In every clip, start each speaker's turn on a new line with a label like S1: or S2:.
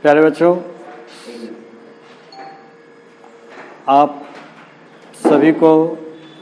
S1: प्यारे बच्चों, आप सभी को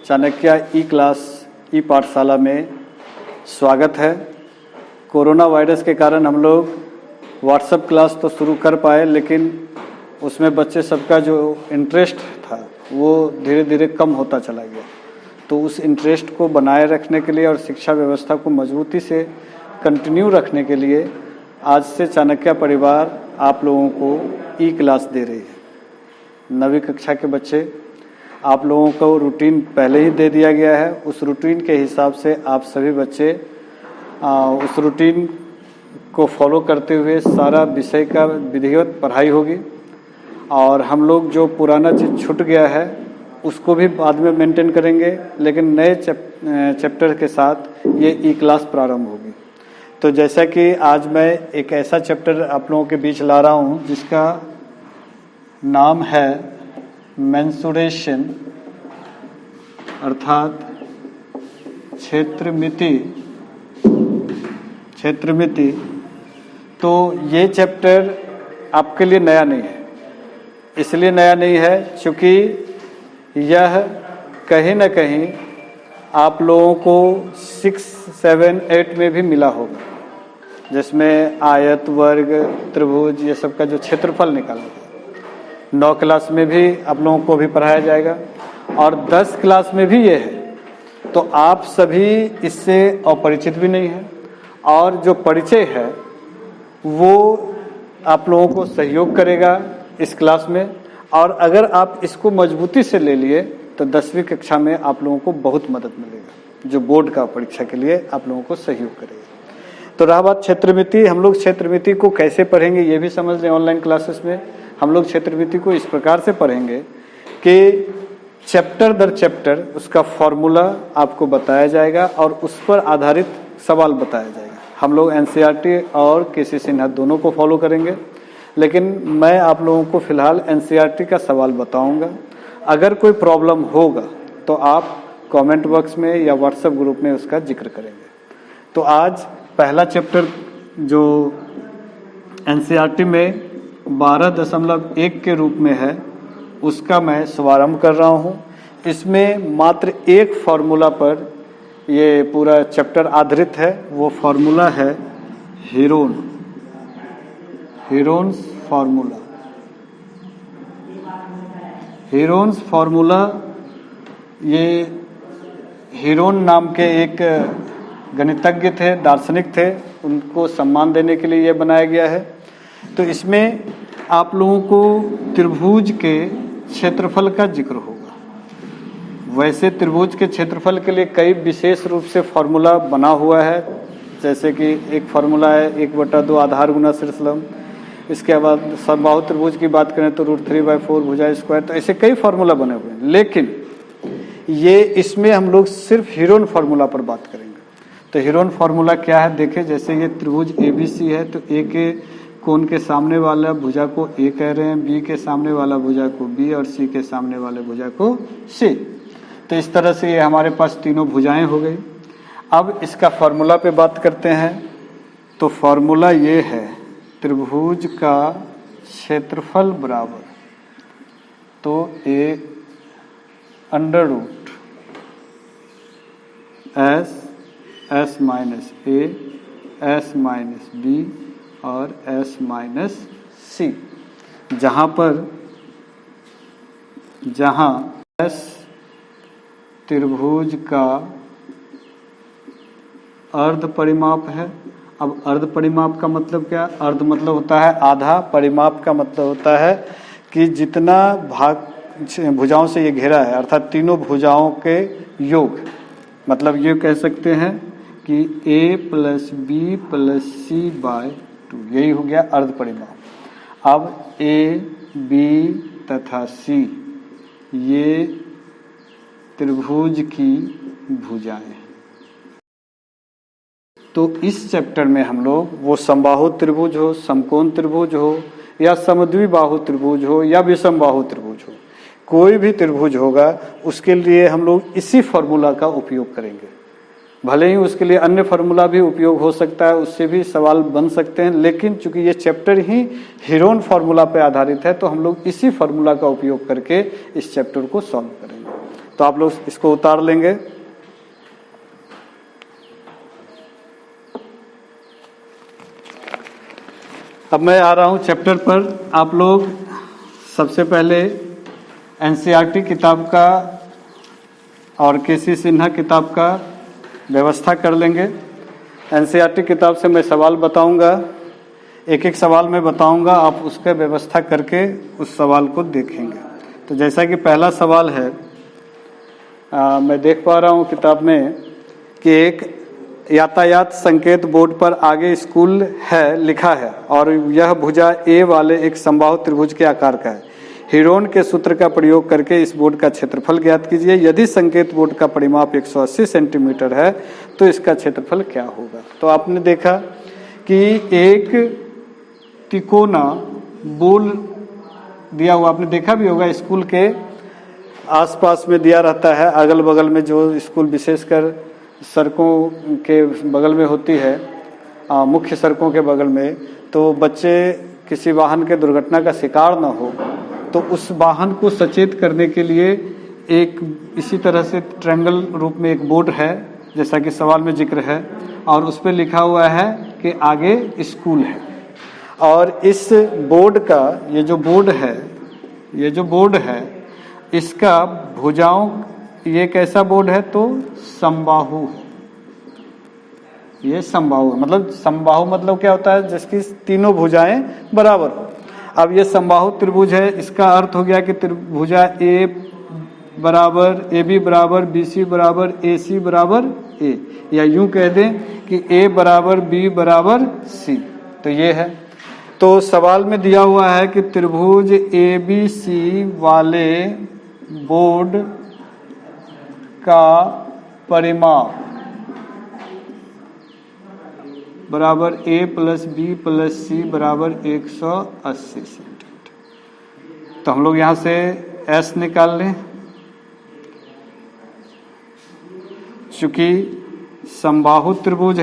S1: चाणक्य ई क्लास ई पाठशाला में स्वागत है। कोरोना वायरस के कारण हम लोग व्हाट्सएप क्लास तो शुरू कर पाए, लेकिन उसमें बच्चे सबका जो इंटरेस्ट था वो धीरे धीरे कम होता चला गया। तो उस इंटरेस्ट को बनाए रखने के लिए और शिक्षा व्यवस्था को मजबूती से कंटिन्यू रखने के लिए आज से चाणक्य परिवार आप लोगों को ई क्लास दे रही है। 9वीं कक्षा के बच्चे, आप लोगों को रूटीन पहले ही दे दिया गया है। उस रूटीन के हिसाब से आप सभी बच्चे उस रूटीन को फॉलो करते हुए सारा विषय का विधिवत पढ़ाई होगी। और हम लोग जो पुराना चीज़ छूट गया है उसको भी बाद में मेंटेन करेंगे, लेकिन नए चैप्टर के साथ ये ई क्लास प्रारंभ होगी। तो जैसा कि आज मैं एक ऐसा चैप्टर आप लोगों के बीच ला रहा हूँ जिसका नाम है मेंसुरेशन, अर्थात क्षेत्रमिति। तो ये चैप्टर आपके लिए नया नहीं है। इसलिए नया नहीं है क्योंकि यह कहीं ना कहीं आप लोगों को 6, 7, 8 में भी मिला होगा, जिसमें आयत, वर्ग, त्रिभुज ये सब का जो क्षेत्रफल निकाला जाए। 9 क्लास में भी आप लोगों को भी पढ़ाया जाएगा और 10 क्लास में भी ये है। तो आप सभी इससे अपरिचित भी नहीं हैं, और जो परिचय है वो आप लोगों को सहयोग करेगा इस क्लास में। और अगर आप इसको मजबूती से ले लिए तो 10वीं कक्षा में आप लोगों को बहुत मदद मिलेगा, जो बोर्ड का परीक्षा के लिए आप लोगों को सहयोग करेगा। तो रहा बात क्षेत्रमिति, हम लोग क्षेत्रमिति को कैसे पढ़ेंगे ये भी समझ लें। ऑनलाइन क्लासेस में हम लोग क्षेत्रमिति को इस प्रकार से पढ़ेंगे कि चैप्टर दर चैप्टर उसका फॉर्मूला आपको बताया जाएगा और उस पर आधारित सवाल बताया जाएगा। हम लोग एनसीईआरटी और केसी सिन्हा दोनों को फॉलो करेंगे, लेकिन मैं आप लोगों को फिलहाल एनसीईआरटी का सवाल बताऊंगा। अगर कोई प्रॉब्लम होगा तो आप कमेंट बॉक्स में या व्हाट्सएप ग्रुप में उसका जिक्र करेंगे। तो आज पहला चैप्टर जो एनसीईआरटी में 12.1 के रूप में है उसका मैं शुभारंभ कर रहा हूँ। इसमें मात्र एक फार्मूला पर ये पूरा चैप्टर आधारित है। वो फार्मूला है हीरोन्स फार्मूला। हीरोन्स फार्मूला ये हीरोन नाम के एक गणितज्ञ थे, दार्शनिक थे, उनको सम्मान देने के लिए ये बनाया गया है। तो इसमें आप लोगों को त्रिभुज के क्षेत्रफल का जिक्र होगा। वैसे त्रिभुज के क्षेत्रफल के लिए कई विशेष रूप से फार्मूला बना हुआ है, जैसे कि एक फार्मूला है 1/2 आधार गुना शीर्षलम। इसके बाद समबाहु त्रिभुज की बात करें तो √3/4 भुजा स्क्वायर। तो ऐसे कई फार्मूला बने हुए हैं, लेकिन ये इसमें हम लोग सिर्फ हीरोन फार्मूला पर बात करेंगे। तो हीरोन फार्मूला क्या है देखें। जैसे ये त्रिभुज ABC है तो A के कोण के सामने वाला भुजा को A कह रहे हैं, B के सामने वाला भुजा को B और C के सामने वाले भुजा को C। तो इस तरह से ये हमारे पास तीनों भुजाएं हो गई। अब इसका फार्मूला पे बात करते हैं। तो फार्मूला ये है त्रिभुज का क्षेत्रफल बराबर तो A √S S-A S - B और S - C, जहाँ S त्रिभुज का अर्ध परिमाप है। अब अर्ध परिमाप का मतलब क्या? अर्ध मतलब होता है आधा, परिमाप का मतलब होता है कि जितना भाग भुजाओं से ये घेरा है, अर्थात तीनों भुजाओं के योग। मतलब ये कह सकते हैं कि A + B + C/2, यही हो गया अर्ध परिमाप। अब A, B तथा C ये त्रिभुज की भुजाएं। तो इस चैप्टर में हम लोग वो समबाहु त्रिभुज हो, समकोण त्रिभुज हो या समद्विबाहु त्रिभुज हो या विषमबाहु त्रिभुज हो, कोई भी त्रिभुज होगा उसके लिए हम लोग इसी फार्मूला का उपयोग करेंगे। भले ही उसके लिए अन्य फार्मूला भी उपयोग हो सकता है, उससे भी सवाल बन सकते हैं, लेकिन चूंकि ये चैप्टर ही हीरोन फार्मूला पे आधारित है तो हम लोग इसी फार्मूला का उपयोग करके इस चैप्टर को सॉल्व करेंगे। तो आप लोग इसको उतार लेंगे। अब मैं आ रहा हूं चैप्टर पर। आप लोग सबसे पहले एनसीईआरटी किताब का और केसी सिन्हा किताब का व्यवस्था कर लेंगे। एनसीईआरटी किताब से मैं सवाल बताऊंगा, एक एक सवाल मैं बताऊंगा, आप उसका व्यवस्था करके उस सवाल को देखेंगे। तो जैसा कि पहला सवाल है, मैं देख पा रहा हूं किताब में कि एक यातायात संकेत बोर्ड पर आगे स्कूल है लिखा है और यह भुजा ए वाले एक समबाहु त्रिभुज के आकार का है। हीरोन के सूत्र का प्रयोग करके इस बोर्ड का क्षेत्रफल ज्ञात कीजिए। यदि संकेत बोर्ड का परिमाप 180 सेंटीमीटर है तो इसका क्षेत्रफल क्या होगा। तो आपने देखा कि एक तिकोना बोल दिया हुआ, आपने देखा भी होगा स्कूल के आसपास में दिया रहता है, अगल बगल में जो स्कूल विशेषकर सड़कों के बगल में होती है, मुख्य सड़कों के बगल में, तो बच्चे किसी वाहन के दुर्घटना का शिकार ना हो तो उस वाहन को सचेत करने के लिए एक इसी तरह से ट्रायंगल रूप में एक बोर्ड है, जैसा कि सवाल में जिक्र है, और उस पर लिखा हुआ है कि आगे स्कूल है। और इस बोर्ड का ये जो बोर्ड है इसका भुजाओं, ये कैसा बोर्ड है तो समबाहु है। ये समबाहु मतलब, समबाहु मतलब क्या होता है, जिसकी तीनों भुजाएं बराबर हो। अब ये समबाहु त्रिभुज है, इसका अर्थ हो गया कि त्रिभुजा ए बराबर ए बी बराबर बी सी बराबर ए सी बराबर ए, या यूं कह दें कि ए बराबर बी बराबर सी। तो ये है। तो सवाल में दिया हुआ है कि त्रिभुज ए बी सी वाले बोर्ड का परिमाप बराबर ए प्लस बी प्लस सी बराबर 180 सेंटीमीटर। तो हम लोग यहाँ से एस निकाल लें। चूंकि समबाहु त्रिभुज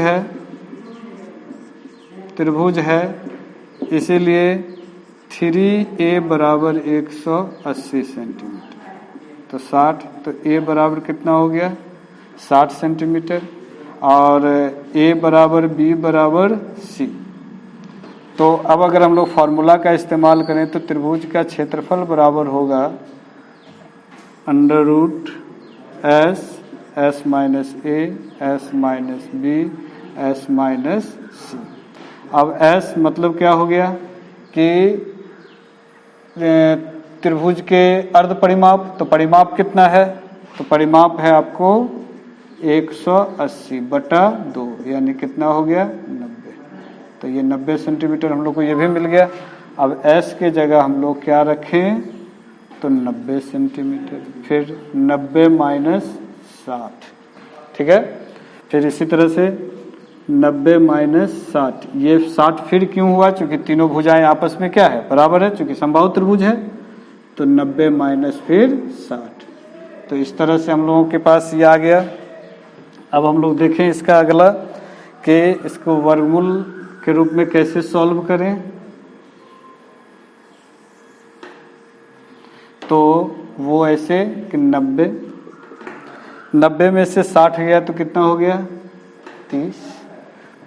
S1: है इसीलिए 3a बराबर 180 सेंटीमीटर। तो 60, तो a बराबर कितना हो गया 60 सेंटीमीटर, और a बराबर b बराबर c। तो अब अगर हम लोग फार्मूला का इस्तेमाल करें तो त्रिभुज का क्षेत्रफल बराबर होगा under root s minus a s minus b s minus c. अब s मतलब क्या हो गया कि त्रिभुज के अर्ध परिमाप, तो परिमाप कितना है, तो परिमाप है आपको 180 बटा 2, यानी कितना हो गया 90। तो ये 90 सेंटीमीटर हम लोग को ये भी मिल गया। अब s के जगह हम लोग क्या रखें तो 90 सेंटीमीटर, फिर 90 माइनस 60, ठीक है। फिर इसी तरह से 90 माइनस 60, ये 60 फिर क्यों हुआ, चूंकि तीनों भुजाएं आपस में क्या है बराबर है, चूंकि समबाहु त्रिभुज है। तो 90 माइनस फिर 60। तो इस तरह से हम लोगों के पास ये आ गया। अब हम लोग देखें इसका अगला कि इसको वर्गमूल के रूप में कैसे सॉल्व करें। तो वो ऐसे कि 90 में से 60 गया तो कितना हो गया 30,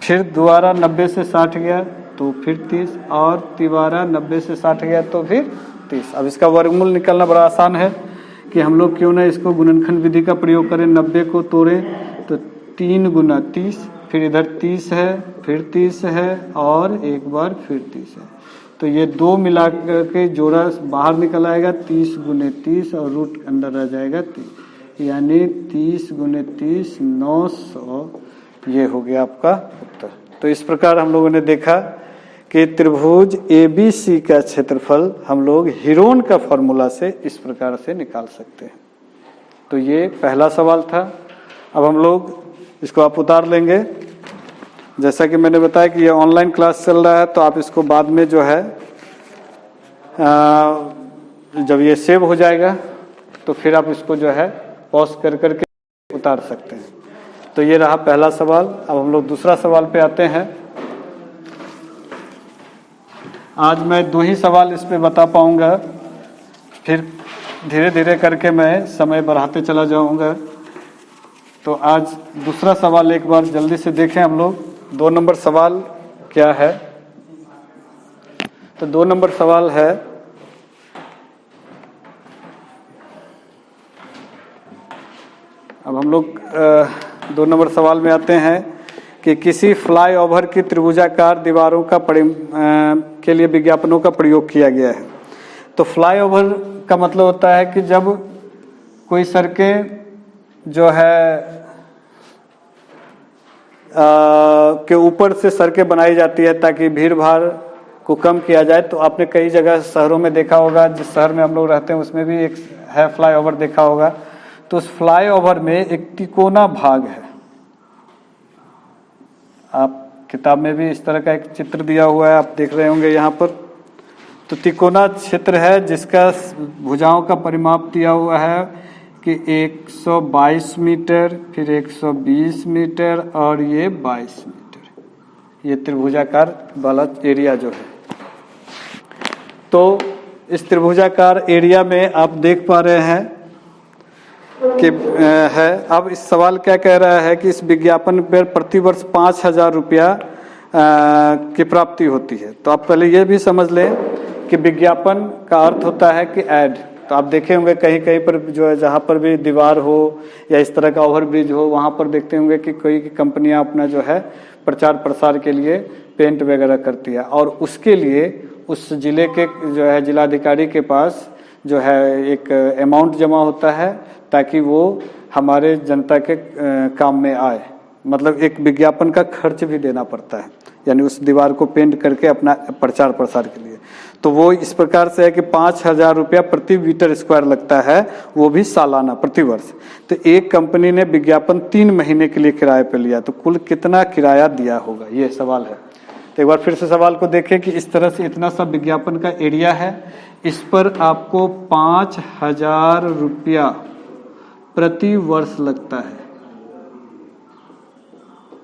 S1: फिर दोबारा 90 से 60 गया तो फिर 30, और तिबारा 90 से 60 गया तो फिर 30। अब इसका वर्गमूल निकालना बड़ा आसान है कि हम लोग क्यों ना इसको गुणनखंड विधि का प्रयोग करें। 90 को तोड़े तो 3 गुना 30, फिर इधर 30 है, फिर 30 है, और एक बार फिर 30 है। तो ये दो मिला के जोड़ा बाहर निकल आएगा 30 गुने 30, और रूट अंदर रह जाएगा 30, यानी 30 गुने 30 900। ये हो गया आपका उत्तर। तो इस प्रकार हम लोगों ने देखा कि त्रिभुज ABC का क्षेत्रफल हम लोग हीरोन का फॉर्मूला से इस प्रकार से निकाल सकते हैं। तो ये पहला सवाल था। अब हम लोग इसको आप उतार लेंगे। जैसा कि मैंने बताया कि ये ऑनलाइन क्लास चल रहा है, तो आप इसको बाद में जो है जब ये सेव हो जाएगा तो फिर आप इसको जो है पॉज कर करके उतार सकते हैं। तो ये रहा पहला सवाल। अब हम लोग दूसरा सवाल पे आते हैं। आज मैं 2 ही सवाल इस पे बता पाऊंगा, फिर धीरे धीरे करके मैं समय बढ़ाते चला जाऊंगा। तो आज दूसरा सवाल एक बार जल्दी से देखें हम लोग। 2 नंबर सवाल क्या है? तो 2 नंबर सवाल है, अब हम लोग 2 नंबर सवाल में आते हैं कि किसी फ्लाईओवर की त्रिभुजाकार दीवारों का के लिए विज्ञापनों का प्रयोग किया गया है। तो फ्लाईओवर का मतलब होता है कि जब कोई सड़कें जो है के ऊपर से सड़कें बनाई जाती है ताकि भीड़ भाड़ को कम किया जाए। तो आपने कई जगह शहरों में देखा होगा, जिस शहर में हम लोग रहते हैं उसमें भी एक है फ्लाईओवर देखा होगा। तो उस फ्लाईओवर में एक तिकोना भाग है। आप किताब में भी इस तरह का एक चित्र दिया हुआ है, आप देख रहे होंगे यहाँ पर। तो तिकोना क्षेत्र है जिसका भुजाओं का परिमाप दिया हुआ है कि 122 मीटर, फिर 120 मीटर और ये 22 मीटर। ये त्रिभुजाकार वाला एरिया जो है। तो इस त्रिभुजाकार एरिया में आप देख पा रहे हैं कि है। अब इस सवाल क्या कह रहा है कि इस विज्ञापन पर प्रतिवर्ष 5,000 रुपया की प्राप्ति होती है। तो आप पहले ये भी समझ लें कि विज्ञापन का अर्थ होता है कि ऐड। तो आप देखे होंगे कहीं कहीं पर जो है, जहाँ पर भी दीवार हो या इस तरह का ओवरब्रिज हो, वहाँ पर देखते होंगे कि कोई कंपनियाँ अपना जो है प्रचार प्रसार के लिए पेंट वगैरह करती है, और उसके लिए उस जिले के जो है जिलाधिकारी के पास जो है एक अमाउंट जमा होता है ताकि वो हमारे जनता के काम में आए। मतलब एक विज्ञापन का खर्च भी देना पड़ता है, यानी उस दीवार को पेंट करके अपना प्रचार प्रसार के लिए। तो वो इस प्रकार से है कि 5,000 रुपया प्रति मीटर स्क्वायर लगता है, वो भी सालाना प्रतिवर्ष। तो एक कंपनी ने विज्ञापन 3 महीने के लिए किराए पर लिया, तो कुल कितना किराया दिया होगा, ये सवाल है। तो एक बार फिर से सवाल को देखें कि इस तरह से इतना सा विज्ञापन का एरिया है, इस पर आपको 5,000 रुपया प्रति वर्ष लगता है,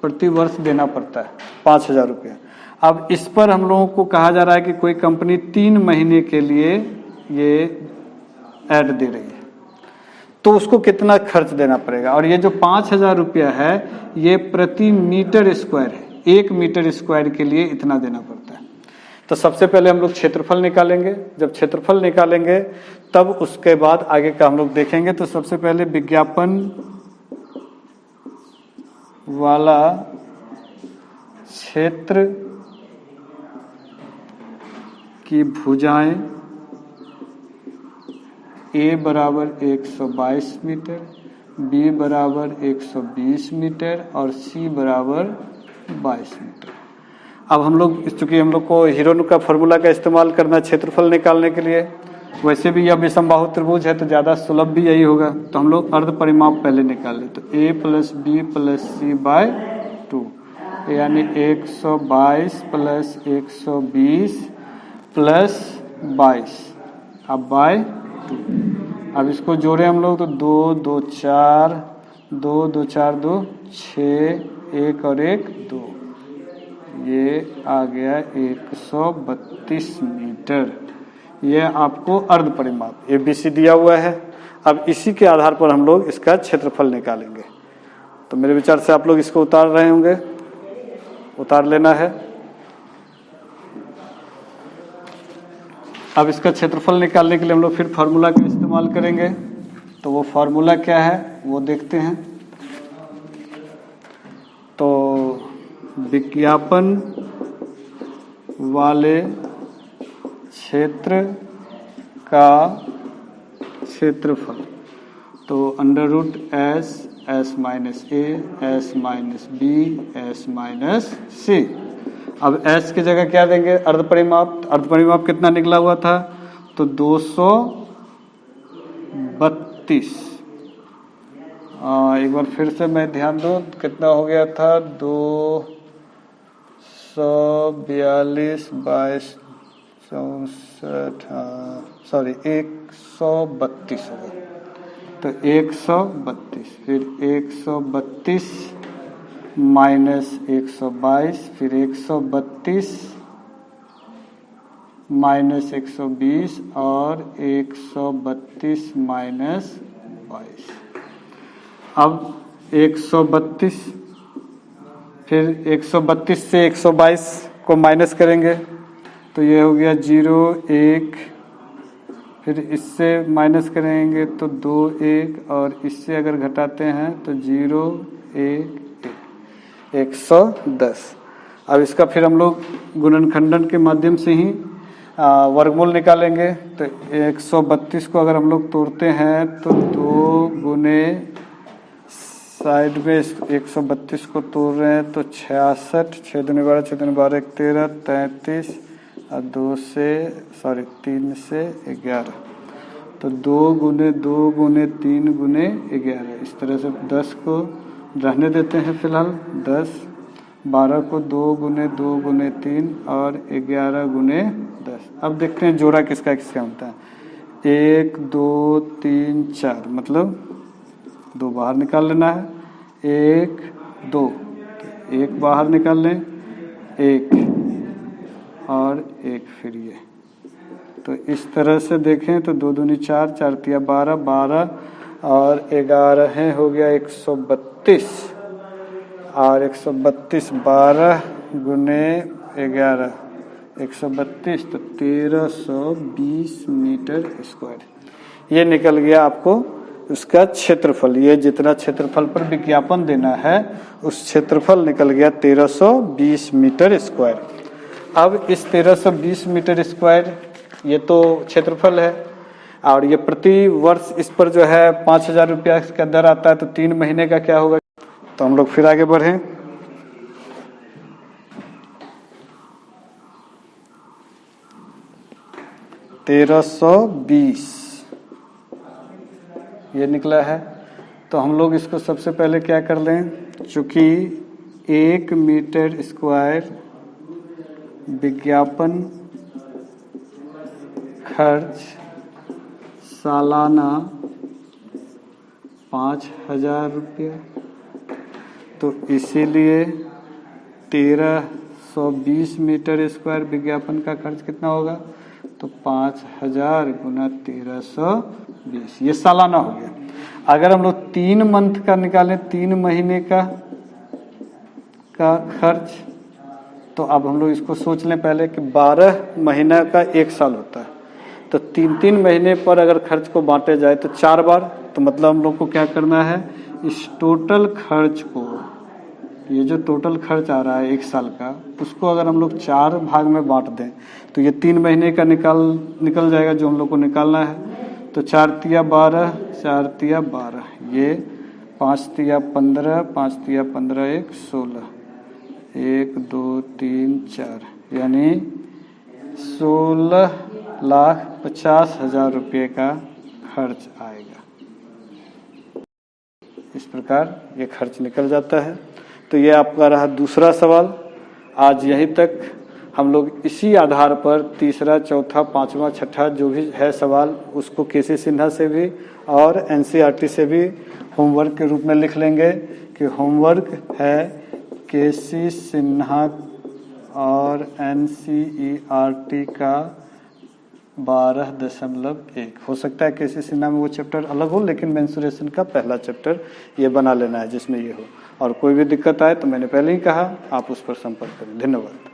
S1: प्रति वर्ष देना पड़ता है 5,000 रुपया। अब इस पर हम लोगों को कहा जा रहा है कि कोई कंपनी 3 महीने के लिए ये ऐड दे रही है, तो उसको कितना खर्च देना पड़ेगा। और ये जो 5,000 रुपया है ये प्रति मीटर स्क्वायर है, 1 मीटर स्क्वायर के लिए इतना देना पड़ता है। तो सबसे पहले हम लोग क्षेत्रफल निकालेंगे। जब क्षेत्रफल निकालेंगे तब उसके बाद आगे का हम लोग देखेंगे। तो सबसे पहले विज्ञापन वाला क्षेत्र की भुजाएं A बराबर 122 मीटर, B बराबर 120 मीटर और C बराबर 22 मीटर। अब हम लोग, चूंकि हम लोग को हीरोन का फॉर्मूला का इस्तेमाल करना क्षेत्रफल निकालने के लिए, वैसे भी यह विषमबाहु त्रिभुज है तो ज़्यादा सुलभ भी यही होगा। तो हम लोग अर्ध परिमाप पहले निकाल लें। तो A + B + C / 2 यानी 122 + 120 + 22 अब /2। अब इसको जोड़े हम लोग तो 2 2 4 2 2 4 2 6 1 और 1 2, ये आ गया 132 मीटर। ये आपको अर्ध परिमाप ABC दिया हुआ है। अब इसी के आधार पर हम लोग इसका क्षेत्रफल निकालेंगे। तो मेरे विचार से आप लोग इसको उतार रहे होंगे, उतार लेना है। अब इसका क्षेत्रफल निकालने के लिए हम लोग फिर फार्मूला का इस्तेमाल करेंगे। तो वो फार्मूला क्या है वो देखते हैं। तो विज्ञापन वाले क्षेत्र का क्षेत्रफल, तो √S S - A S - B S - C। अब S की जगह क्या देंगे, अर्ध परिमाप। अर्ध परिमाप कितना निकला हुआ था, तो 232। एक बार फिर से मैं ध्यान दूं कितना हो गया था, 242 22 64 सॉरी 132 होगा। तो 132 फिर 132 माइनस 122, फिर 132 माइनस 120 और 132 माइनस 22। अब 132, फिर 132 से 122 को माइनस करेंगे तो ये हो गया 0 1, फिर इससे माइनस करेंगे तो 2 1, और इससे अगर घटाते हैं तो 0 1 1, 110। अब इसका फिर हम लोग गुणनखंडन के माध्यम से ही वर्गमूल निकालेंगे। तो 132 को अगर हम लोग तोड़ते हैं तो 2 गुने, साइड में 132 को तोड़ रहे हैं तो 66, 6 दूनी 12, 6 दूनी 12, 13, 33 और 3 से 11, तो 2 गुने 2 गुने 3 गुने 11। इस तरह से 10 को रहने देते हैं फिलहाल, 10, 12 को 2 गुने 2 गुने 3 और 11 गुने 10। अब देखते हैं जोड़ा किसका किसका होता है। 1 2 3 4, मतलब 2 बाहर निकाल लेना है। 1 2, 1 बाहर निकाल लें, 1 और 1 फिर ये। तो इस तरह से देखें तो 2 दूनी 4, 4 तिया 12, 12 और 11 हो गया 132, और 132 12 गुने 11, 132 तो 1320 मीटर स्क्वायर। ये निकल गया आपको उसका क्षेत्रफल। ये जितना क्षेत्रफल पर विज्ञापन देना है उस क्षेत्रफल निकल गया 1320 मीटर स्क्वायर। अब इस 1320 मीटर स्क्वायर ये तो क्षेत्रफल है, और ये प्रति वर्ष इस पर जो है 5000 रुपया का दर आता है, तो 3 महीने का क्या होगा। तो हम लोग फिर आगे बढ़ें। $1320 ये निकला है। तो हम लोग इसको सबसे पहले क्या कर लें, चूँकि 1 मीटर स्क्वायर विज्ञापन खर्च सालाना 5000 रुपया, तो इसीलिए 1320 मीटर स्क्वायर विज्ञापन का खर्च कितना होगा, तो 5000 गुना 1320, ये सालाना हो गया। अगर हम लोग 3 मंथ का निकालें, 3 महीने का खर्च, तो अब हम लोग इसको सोच लें पहले कि 12 महीना का 1 साल होता है, तो 3-3 महीने पर अगर खर्च को बांटे जाए तो 4 बार, तो मतलब हम लोग को क्या करना है, इस टोटल खर्च को, ये जो टोटल खर्च आ रहा है 1 साल का, उसको अगर हम लोग 4 भाग में बांट दें तो ये 3 महीने का निकल जाएगा जो हम लोग को निकालना है। तो 4 तिया 12, 4 तिया 12, ये 5 तिया 15, 5 तिया 15, 1 16, 1 2 3 4, यानी 16,50,000 रुपये का खर्च आएगा। इस प्रकार ये खर्च निकल जाता है। तो ये आपका रहा दूसरा सवाल। आज यहीं तक हम लोग इसी आधार पर तीसरा, चौथा, पांचवा, छठा जो भी है सवाल, उसको केसी सिन्हा से भी और एनसीईआरटी से भी होमवर्क के रूप में लिख लेंगे कि होमवर्क है केसी सिन्हा और एनसीईआरटी का 12.1। हो सकता है केसी सिन्हा में वो चैप्टर अलग हो, लेकिन मेंसुरेशन का पहला चैप्टर ये बना लेना है जिसमें ये हो। और कोई भी दिक्कत आए तो मैंने पहले ही कहा, आप उस पर संपर्क करें। धन्यवाद।